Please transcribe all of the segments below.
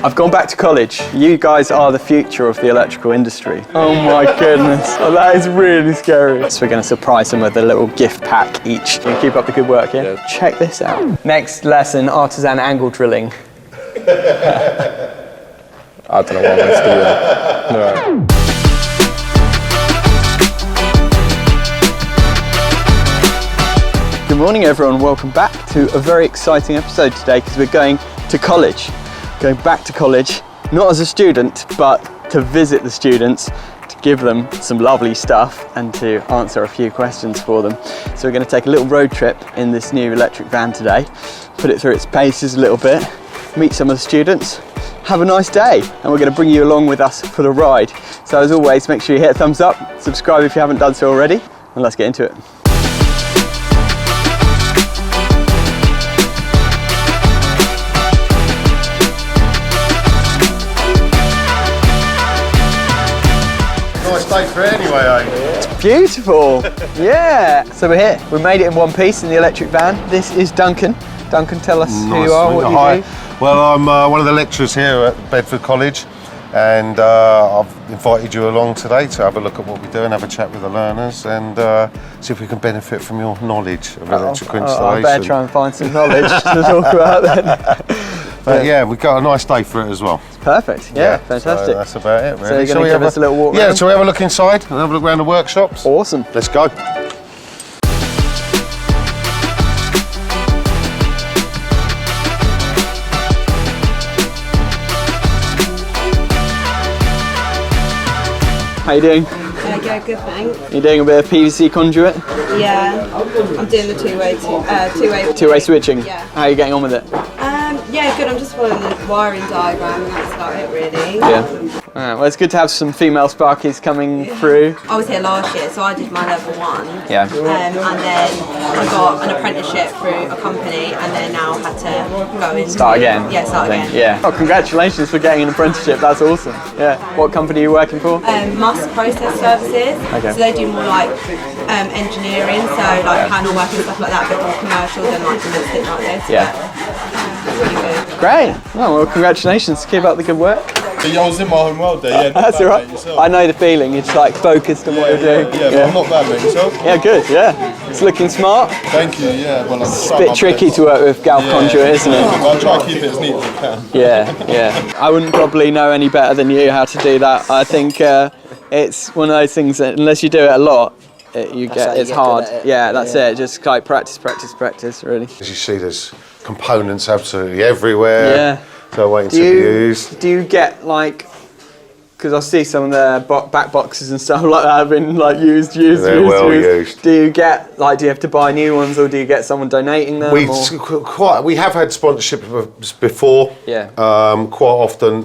I've gone back to college. You guys are the future of the electrical industry. Oh my goodness, oh, that is really scary. So we're going to surprise them with a little gift pack each. You keep up the good work, yeah? Check this out. Next lesson, artisan angle drilling. I don't know what I'm going to do that. No. Good morning everyone, welcome back to a very exciting episode today because we're going to college. Going back to college, not as a student, but to visit the students, to give them some lovely stuff and to answer a few questions for them. So we're going to take a little road trip in this new electric van today, put it through its paces a little bit, meet some of the students, have a nice day, and we're going to bring you along with us for the ride. So as always, make sure you hit a thumbs up, subscribe if you haven't done so already, and let's get into it. Nice day for it anyway, eh? It's beautiful, yeah. So we're here, we made it in one piece in the electric van. This is Duncan. Duncan, tell us who you are, what you do. Well, I'm one of the lecturers here at Bedford College, and I've invited you along today to have a look at what we do and have a chat with the learners and see if we can benefit from your knowledge of electrical installation. I better try and find some knowledge to talk about then. But yeah, we've got a nice day for it as well. Perfect, yeah, fantastic. So that's about it, really. So you're going to give us a little walk around? Yeah, shall we have a look inside and have a look around the workshops? Awesome. Let's go. How you doing? Yeah, good, thanks. You doing a bit of PVC conduit? Yeah, I'm doing the Two-way switching? Yeah. How are you getting on with it? Yeah, good. I'm just following the wiring diagram and that's about it, really. Yeah. Well, it's good to have some female sparkies coming through. I was here last year, so I did my level 1. Yeah. And then I got an apprenticeship through a company, and then now had to go in. Start again? Yeah, start again. Yeah. Oh, congratulations for getting an apprenticeship. That's awesome. Yeah. What company are you working for? Musk Process Services. Okay. So they do more like engineering, so like panel work and stuff like that, a bit more commercial than like domestic like this. Yeah. It's really good. Great. Oh, well, congratulations. Keep up the good work. Yeah, I was in my home world there, yeah. That's all right. I know the feeling. It's like focused on what you're doing. Yeah, but I'm not bad, mate. Yourself? Yeah, good. Yeah. It's looking smart. Thank you, yeah. Well, It's a bit tricky to work with gal conduit, isn't it? I'll try and keep it as neat as I can. Yeah, yeah. I wouldn't probably know any better than you how to do that. I think it's one of those things that unless you do it a lot, it's hard. Yeah, that's it. Just like practice, really. As you see, there's components absolutely everywhere. Yeah. So waiting to be used. Do you get like, because I see some of their back boxes and stuff like that have been like used. They're well used. Do you get like, do you have to buy new ones or do you get someone donating them? We have had sponsorship before. Yeah. Quite often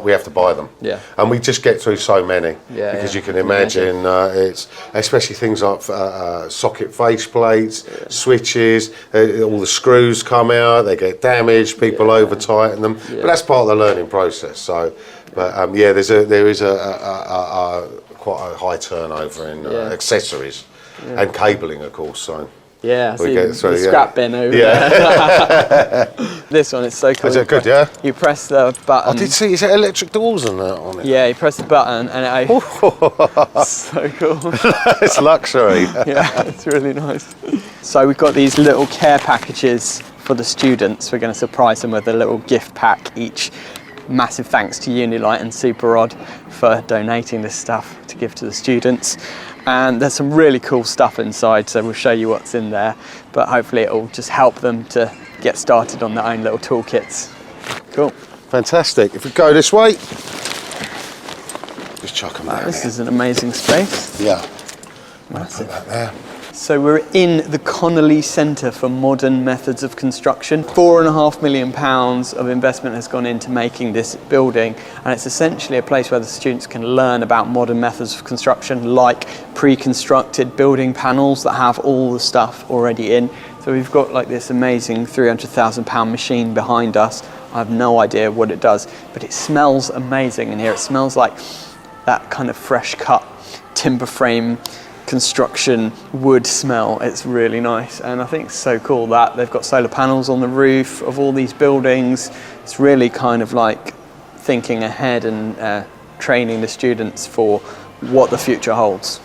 we have to buy them. Yeah. And we just get through so many. Yeah. Because you can imagine it's especially things like socket face plates, switches, all the screws come out, they get damaged, people over tighten them. But that's part of the learning process. So. But there is a quite a high turnover in accessories and cabling, of course. So yeah, we get through, the scrap bin over there. This one is so cool. Is it good? Yeah. You press the button. I did see. Is it electric doors and that on it? Yeah, you press the button and it. So cool. It's luxury. Yeah, it's really nice. So we've got these little care packages for the students. We're going to surprise them with a little gift pack each. Massive thanks to Unilight and Super Rod for donating this stuff to give to the students. And there's some really cool stuff inside, so we'll show you what's in there. But hopefully it'll just help them to get started on their own little toolkits. Cool. Fantastic. If we go this way, just chuck them out. This is an amazing space. Yeah. Massive. Put that there. So we're in the Connolly Centre for Modern Methods of Construction. £4.5 million of investment has gone into making this building, and it's essentially a place where the students can learn about modern methods of construction, like pre-constructed building panels that have all the stuff already in. So we've got like this amazing £300,000 machine behind us. I have no idea what it does, but it smells amazing in here. It smells like that kind of fresh cut timber frame construction wood smell. It's really nice, and I think it's so cool that they've got solar panels on the roof of all these buildings. It's really kind of like thinking ahead and training the students for what the future holds.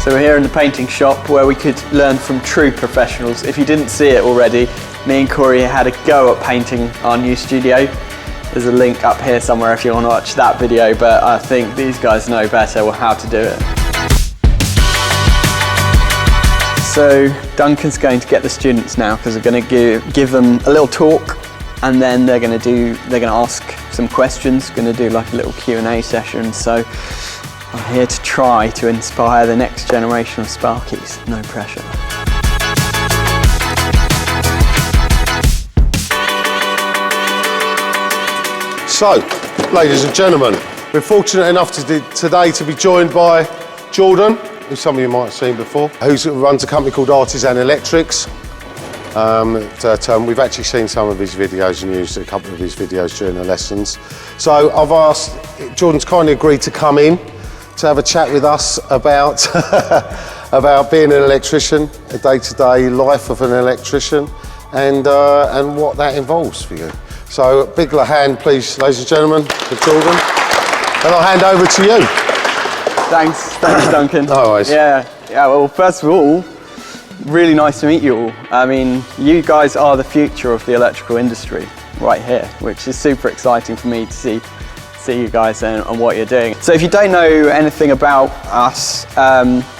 So we're here in the painting shop where we could learn from true professionals. If you didn't see it already, me and Corey had a go at painting our new studio. There's a link up here somewhere if you want to watch that video, but I think these guys know better how to do it. So Duncan's going to get the students now because we're going to give them a little talk, and then they're going to ask some questions, going to do like a little Q&A session. So I'm here to try to inspire the next generation of Sparkies. No pressure. So, ladies and gentlemen, we're fortunate enough today to be joined by Jordan, who some of you might have seen before, who runs a company called Artisan Electrics. We've actually seen some of his videos and used a couple of his videos during the lessons. So I've asked, Jordan's kindly agreed to come in to have a chat with us about about being an electrician, a day-to-day life of an electrician, and what that involves for you. So, big hand, please, ladies and gentlemen, for Jordan. And I'll hand over to you. Thanks, Duncan. No worries. Yeah. Well, first of all, really nice to meet you all. I mean, you guys are the future of the electrical industry right here, which is super exciting for me to see you guys and what you're doing. So if you don't know anything about us,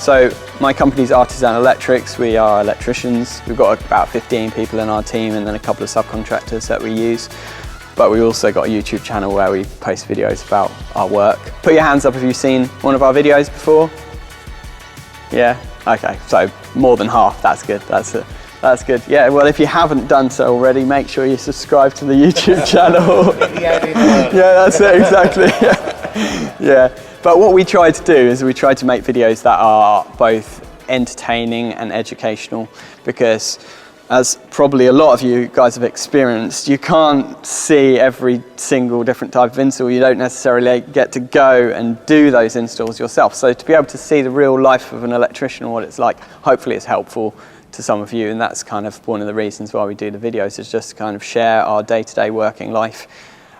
so my company's Artisan Electrics. We are electricians. We've got about 15 people in our team and then a couple of subcontractors that we use. But we also got a YouTube channel where we post videos about our work. Put your hands up if you've seen one of our videos before. Yeah, okay, so more than half, that's good. That's good. Yeah, well, if you haven't done so already, make sure you subscribe to the YouTube channel. Yeah, that's it, exactly. Yeah. But what we try to do is we try to make videos that are both entertaining and educational, because as probably a lot of you guys have experienced, you can't see every single different type of install. You don't necessarily get to go and do those installs yourself. So to be able to see the real life of an electrician and what it's like, hopefully it's helpful to some of you, and that's kind of one of the reasons why we do the videos, is just to kind of share our day-to-day working life.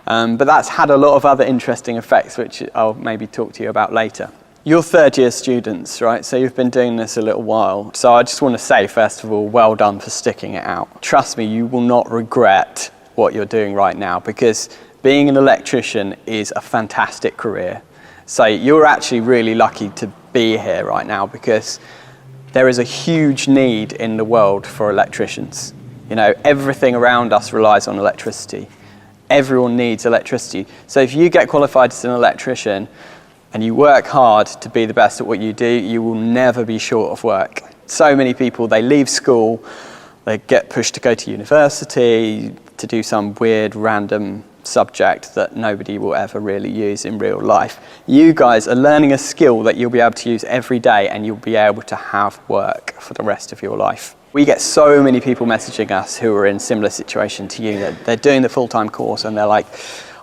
But that's had a lot of other interesting effects, which I'll maybe talk to you about later. You're third-year students, right? So you've been doing this a little while. So I just want to say, first of all, well done for sticking it out. Trust me, you will not regret what you're doing right now, because being an electrician is a fantastic career. So you're actually really lucky to be here right now, because there is a huge need in the world for electricians. You know, everything around us relies on electricity. Everyone needs electricity. So if you get qualified as an electrician and you work hard to be the best at what you do, you will never be short of work. So many people, they leave school, they get pushed to go to university, to do some weird random subject that nobody will ever really use in real life. You guys are learning a skill that you'll be able to use every day, and you'll be able to have work for the rest of your life. We get so many people messaging us who are in similar situation to you. They're doing the full-time course and they're like,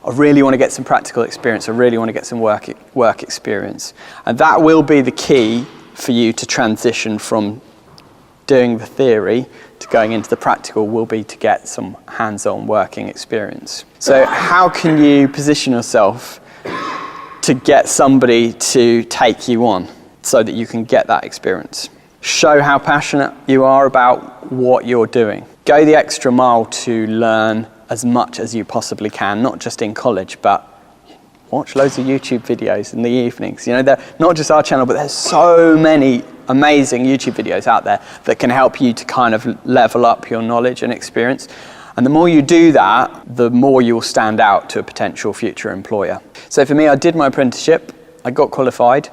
I really want to get some practical experience, I really want to get some work experience. And that will be the key for you to transition from doing the theory to going into the practical, will be to get some hands-on working experience. So how can you position yourself to get somebody to take you on so that you can get that experience? Show how passionate you are about what you're doing. Go the extra mile to learn as much as you possibly can, not just in college, but watch loads of YouTube videos in the evenings. You know, they're not just our channel, but there's so many amazing YouTube videos out there that can help you to kind of level up your knowledge and experience. And the more you do that, the more you'll stand out to a potential future employer. So for me, I did my apprenticeship, I got qualified.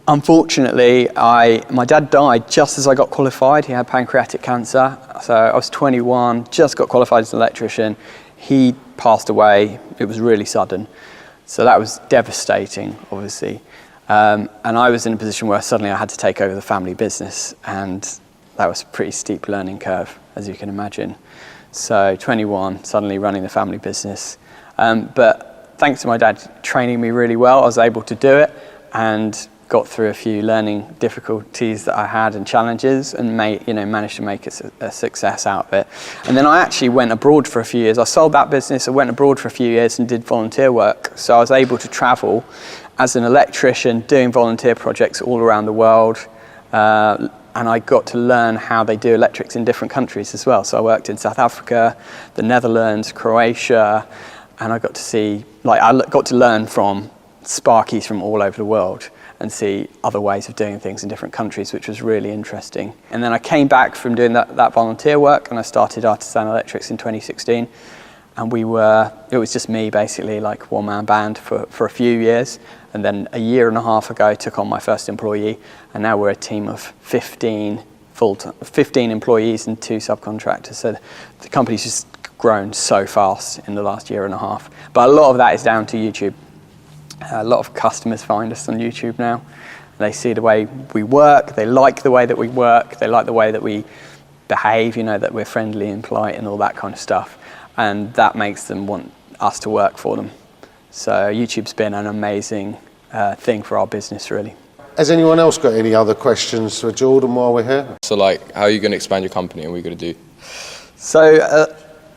Unfortunately, my dad died just as I got qualified. He had pancreatic cancer. So I was 21, just got qualified as an electrician. He passed away. It was really sudden. So that was devastating, obviously. And I was in a position where suddenly I had to take over the family business, and that was a pretty steep learning curve, as you can imagine. So 21, suddenly running the family business. But thanks to my dad training me really well, I was able to do it and got through a few learning difficulties that I had and challenges, and managed to make a success out of it. And then I actually went abroad for a few years. I sold that business, I went abroad for a few years and did volunteer work. So I was able to travel as an electrician doing volunteer projects all around the world. And I got to learn how they do electrics in different countries as well. So I worked in South Africa, the Netherlands, Croatia, and I got to see, I got to learn from sparkies from all over the world and see other ways of doing things in different countries, which was really interesting. And then I came back from doing that volunteer work, and I started Artisan Electrics in 2016. And it was just me basically, like one-man band for a few years. And then a year and a half ago, I took on my first employee, and now we're a team of 15 employees and 2 subcontractors. So the company's just grown so fast in the last year and a half. But a lot of that is down to YouTube. A lot of customers find us on YouTube now. They see the way we work, they like the way that we work, they like the way that we behave, that we're friendly and polite and all that kind of stuff. And that makes them want us to work for them. So YouTube's been an amazing thing for our business, really. Has anyone else got any other questions for Jordan while we're here? So how are you going to expand your company, and what are you going to do? So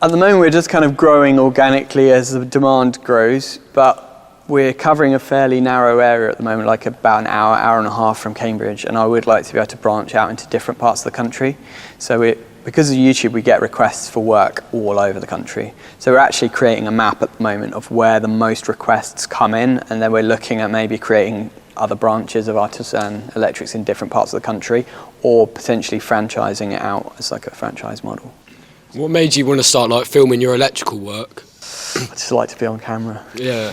at the moment we're just kind of growing organically as the demand grows, but we're covering a fairly narrow area at the moment, like about an hour and a half from Cambridge, and I would like to be able to branch out into different parts of the country. So because of YouTube, we get requests for work all over the country. So we're actually creating a map at the moment of where the most requests come in, and then we're looking at maybe creating other branches of Artisan Electrics in different parts of the country, or potentially franchising it out as like a franchise model. What made you want to start filming your electrical work? I just like to be on camera. Yeah.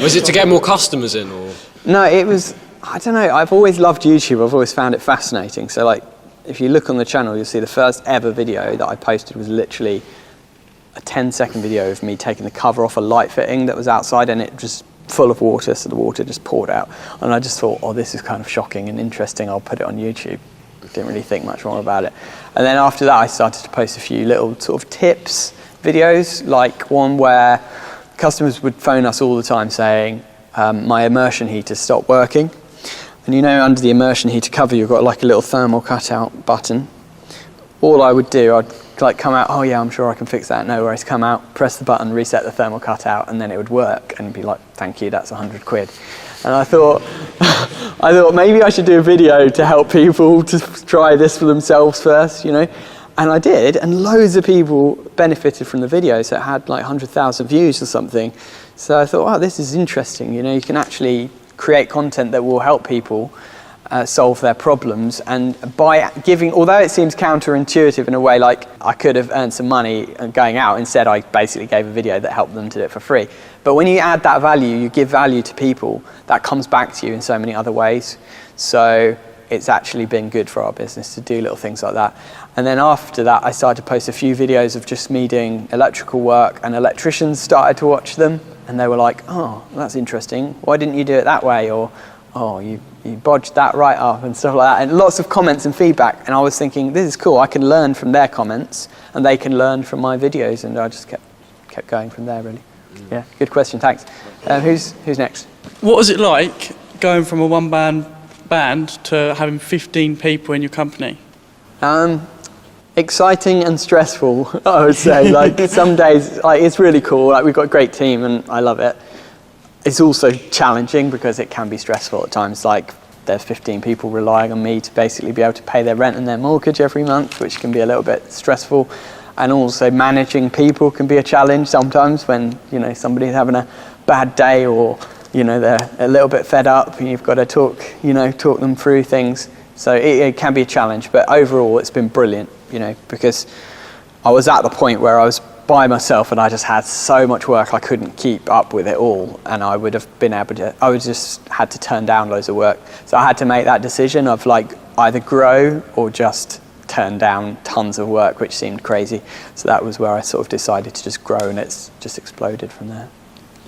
Was it to get more customers in, or? No, it was, I don't know, I've always loved YouTube. I've always found it fascinating. So if you look on the channel, you'll see the first ever video that I posted was literally a 10-second video of me taking the cover off a light fitting that was outside, and it just full of water, so the water just poured out. And I just thought, this is kind of shocking and interesting, I'll put it on YouTube. Didn't really think much more about it. And then after that, I started to post a few little sort of tips videos, like one where customers would phone us all the time saying, my immersion heater stopped working. And under the immersion heater cover, you've got like a little thermal cutout button. All I would do, I'd come out, oh yeah, I'm sure I can fix that, no worries, come out, press the button, reset the thermal cutout, and then it would work, and be like, thank you, that's 100 quid. And I thought maybe I should do a video to help people to try this for themselves first, And I did, and loads of people benefited from the video, so it had like 100,000 views or something. So I thought, wow, this is interesting, you can actually create content that will help people solve their problems, and by giving, although it seems counterintuitive in a way, like I could have earned some money going out, instead I basically gave a video that helped them to do it for free. But when you add that value, you give value to people, that comes back to you in so many other ways. So it's actually been good for our business to do little things like that. And then after that, I started to post a few videos of just me doing electrical work, and electricians started to watch them, and they were like, oh, that's interesting. Why didn't you do it that way? Or, oh, you bodged that right up, and stuff like that. And lots of comments and feedback. And I was thinking, this is cool. I can learn from their comments, and they can learn from my videos. And I just kept going from there, really. Yeah, good question. Thanks. Who's next? What was it like going from a one-man band to having 15 people in your company? Exciting and stressful, I would say. Some days, it's really cool. We've got a great team, and I love it. It's also challenging because it can be stressful at times. There's 15 people relying on me to basically be able to pay their rent and their mortgage every month, which can be a little bit stressful. And also managing people can be a challenge sometimes when, somebody's having a bad day, or, they're a little bit fed up, and you've got to talk them through things. So it can be a challenge, but overall it's been brilliant, because I was at the point where I was by myself and I just had so much work I couldn't keep up with it all, and I would just had to turn down loads of work. So I had to make that decision of either grow or just turn down tons of work, which seemed crazy. So that was where I sort of decided to just grow, and it's just exploded from there.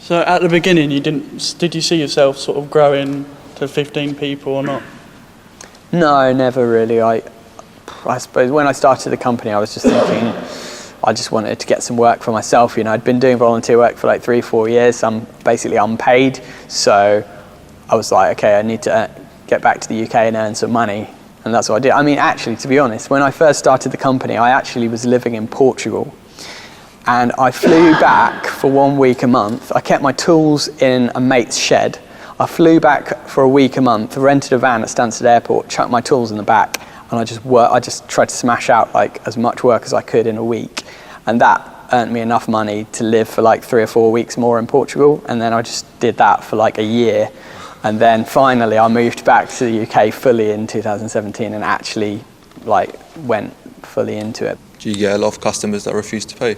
So at the beginning, did you see yourself sort of growing to 15 people or not? No, never really. I suppose when I started the company, I was just thinking I just wanted to get some work for myself. You know, I'd been doing volunteer work for like 3-4 years. I'm basically unpaid, so I was like, okay, I need to get back to the UK and earn some money, and that's what I did. I mean, actually, to be honest, when I first started the company, I actually was living in Portugal. And I flew back for 1 week a month. I kept my tools in a mate's shed. I flew back for a week a month, rented a van at Stansted Airport, chucked my tools in the back, and I just tried to smash out like as much work as I could in a week. And that earned me enough money to live for like 3 or 4 weeks more in Portugal. And then I just did that for like a year. And then finally I moved back to the UK fully in 2017 and actually like went fully into it. Do you get a lot of customers that refuse to pay?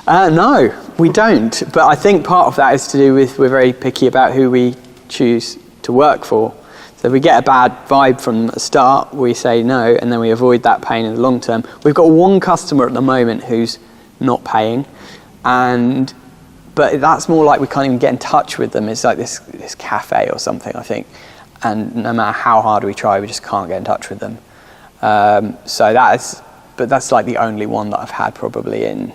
No, we don't. But I think part of that is to do with we're very picky about who we choose to work for. So if we get a bad vibe from the start, we say no, and then we avoid that pain in the long term. We've got one customer at the moment who's not paying, but that's more like we can't even get in touch with them. It's like this cafe or something, I think. And no matter how hard we try, we just can't get in touch with them. But that's like the only one that I've had probably in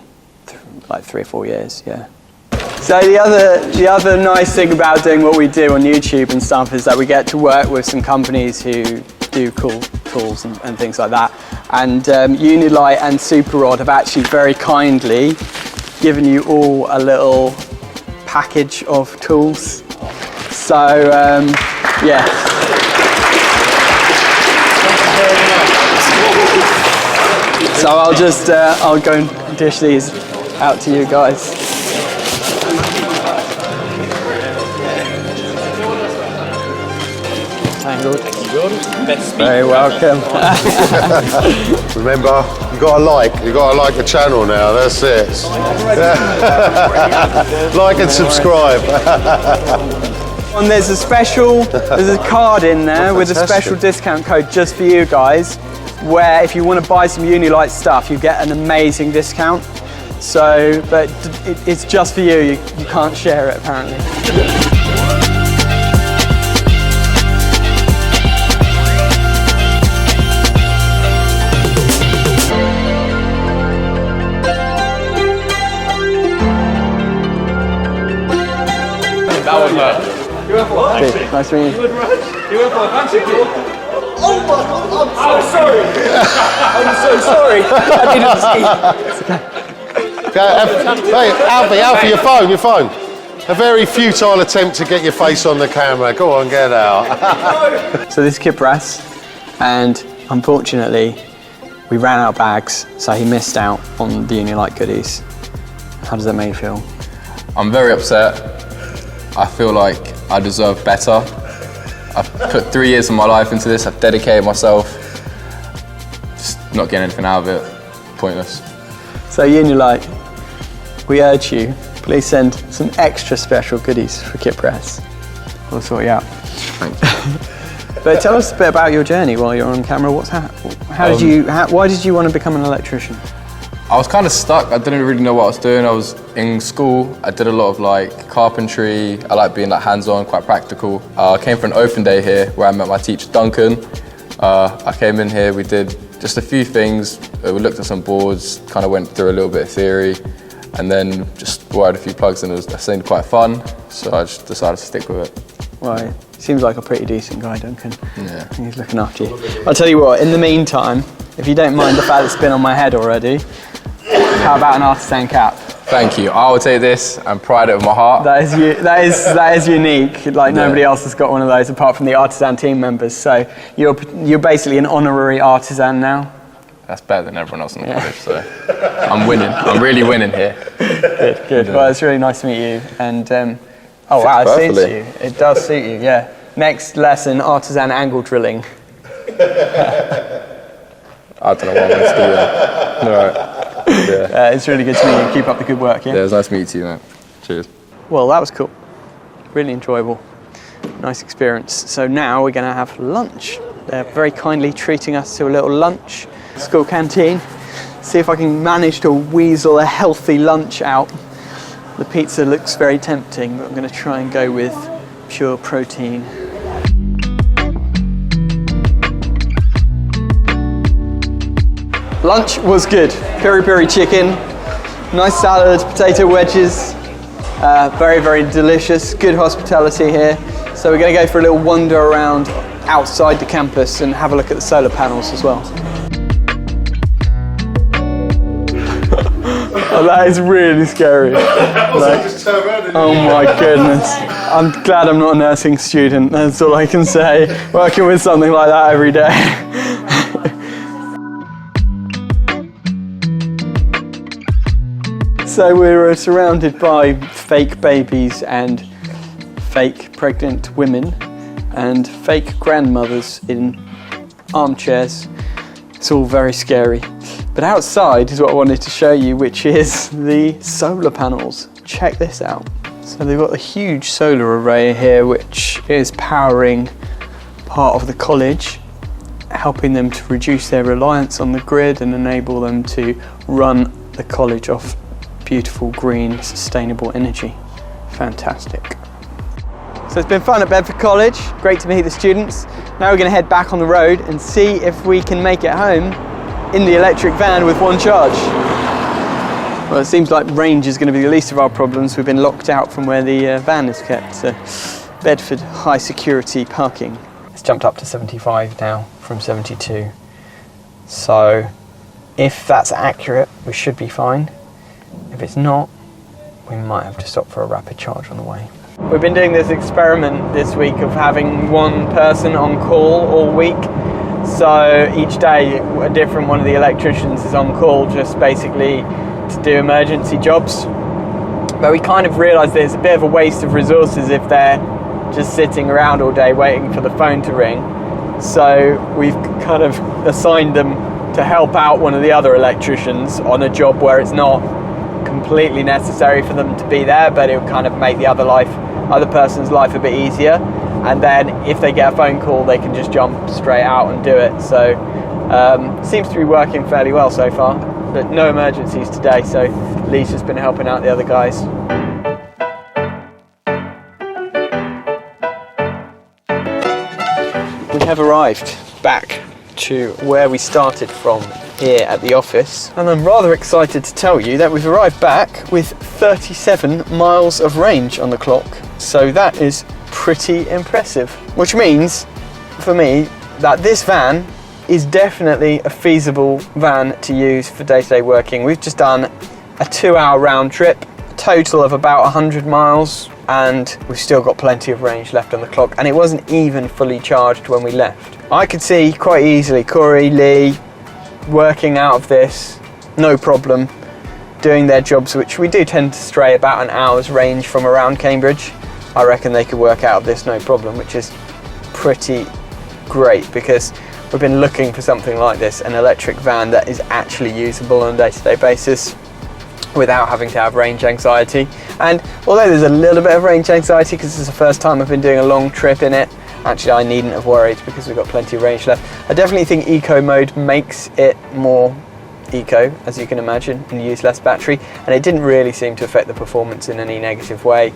like 3 or 4 years, yeah. So the other nice thing about doing what we do on YouTube and stuff is that we get to work with some companies who do cool tools and things like that. And Unilight and Super Rod have actually very kindly given you all a little package of tools. So, yeah. So I'll go and dish these out to you guys. Tangled. Very welcome. Remember, you got to like the channel now. That's it. Like and subscribe. And there's a card in there with a special discount code just for you guys, where if you want to buy some Unilight stuff, you get an amazing discount. So, but it's just for you. You can't share it apparently. Okay, nice to meet you. You went for a fancy call? Oh my God, I'm so sorry. I'm so sorry. I didn't see. It's okay. Hey, Alfie, your phone. A very futile attempt to get your face on the camera. Go on, get out. So this is Kid Brass, and unfortunately, we ran out of bags, so he missed out on the Unilight goodies. How does that make you feel? I'm very upset. I feel like I deserve better. I've put 3 years of my life into this. I've dedicated myself. Just not getting anything out of it. Pointless. So Unilight, we urge you, please send some extra special goodies for Kit Press. We'll sort you out. Thank you. But tell us a bit about your journey while you're on camera. Why did you want to become an electrician? I was kind of stuck. I didn't really know what I was doing. I was in school. I did a lot of like carpentry. I like being like hands-on, quite practical. I came for an open day here where I met my teacher, Duncan. I came in here, we did just a few things. We looked at some boards, kind of went through a little bit of theory, and then just wired a few plugs, and it seemed quite fun. So I just decided to stick with it. Right. Seems like a pretty decent guy, Duncan. Yeah. He's looking after you. I'll tell you what, in the meantime, if you don't mind the fact it's been on my head already, how about an artisan cap? Thank you. I will take this and pride it with my heart. That is unique. Like nobody else has got one of those apart from the artisan team members. So you're basically an honorary artisan now. That's better than everyone else in the college. So I'm winning. I'm really winning here. Good. Well, it's really nice to meet you. And oh wow, it suits you. It does suit you. Yeah. Next lesson, artisan angle drilling. I don't know what I'm going to do there. All right. Yeah. It's really good to meet you. Keep up the good work, yeah? Yeah, it was nice to meet you, mate. Cheers. Well, that was cool. Really enjoyable. Nice experience. So now we're going to have lunch. They're very kindly treating us to a little lunch. School canteen. See if I can manage to weasel a healthy lunch out. The pizza looks very tempting, but I'm going to try and go with pure protein. Lunch was good. Peri-peri chicken, nice salad, potato wedges, very, very delicious, good hospitality here. So we're going to go for a little wander around outside the campus and have a look at the solar panels as well. Oh, that is really scary. Oh my goodness. I'm glad I'm not a nursing student, that's all I can say. Working with something like that every day. So we're surrounded by fake babies and fake pregnant women and fake grandmothers in armchairs. It's all very scary. But outside is what I wanted to show you, which is the solar panels. Check this out. So they've got a huge solar array here, which is powering part of the college, helping them to reduce their reliance on the grid and enable them to run the college off beautiful, green, sustainable energy. Fantastic. So it's been fun at Bedford College. Great to meet the students. Now we're going to head back on the road and see if we can make it home in the electric van with one charge. Well, it seems like range is going to be the least of our problems. We've been locked out from where the van is kept. So Bedford high security parking. It's jumped up to 75 now from 72. So if that's accurate, we should be fine. If it's not, we might have to stop for a rapid charge on the way. We've been doing this experiment this week of having one person on call all week. So each day a different one of the electricians is on call, just basically to do emergency jobs. But we kind of realised that it's a bit of a waste of resources if they're just sitting around all day waiting for the phone to ring. So we've kind of assigned them to help out one of the other electricians on a job where it's not completely necessary for them to be there, but it would kind of make the other person's life a bit easier. And then if they get a phone call, they can just jump straight out and do it. So seems to be working fairly well so far, but no emergencies today, so Lisa's been helping out the other guys. We have arrived back to where we started from here at the office, and I'm rather excited to tell you that we've arrived back with 37 miles of range on the clock. So that is pretty impressive, which means for me that this van is definitely a feasible van to use for day-to-day working. We've just done a 2-hour round trip, a total of about 100 miles, and we've still got plenty of range left on the clock, and it wasn't even fully charged when we left. I could see quite easily Corey, Lee working out of this, no problem, doing their jobs, which we do tend to stray about an hour's range from around Cambridge. I reckon they could work out of this no problem, which is pretty great because we've been looking for something like this, an electric van that is actually usable on a day-to-day basis without having to have range anxiety. And although there's a little bit of range anxiety because this is the first time I've been doing a long trip in it, actually I needn't have worried because we've got plenty of range left. I definitely think eco mode makes it more eco, as you can imagine, and use less battery, and it didn't really seem to affect the performance in any negative way.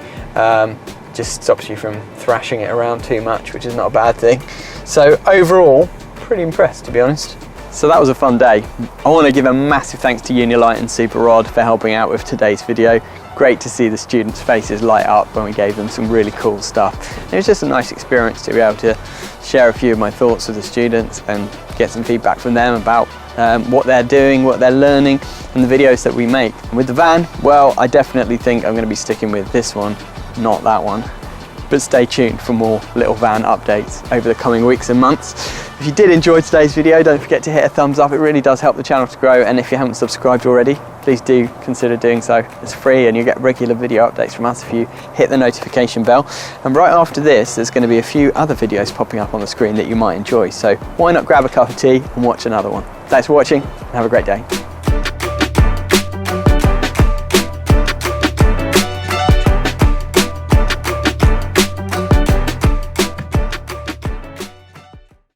Just stops you from thrashing it around too much, which is not a bad thing. So overall, pretty impressed, to be honest. So that was a fun day. I want to give a massive thanks to Unilight and Super Rod for helping out with today's video. Great to see the students' faces light up when we gave them some really cool stuff. It was just a nice experience to be able to share a few of my thoughts with the students and get some feedback from them about what they're doing, what they're learning, and the videos that we make. And with the van, well, I definitely think I'm going to be sticking with this one, not that one. But stay tuned for more little van updates over the coming weeks and months. If you did enjoy today's video, don't forget to hit a thumbs up. It really does help the channel to grow. And if you haven't subscribed already, please do consider doing so. It's free and you get regular video updates from us if you hit the notification bell. And right after this, there's going to be a few other videos popping up on the screen that you might enjoy. So why not grab a cup of tea and watch another one? Thanks for watching and have a great day.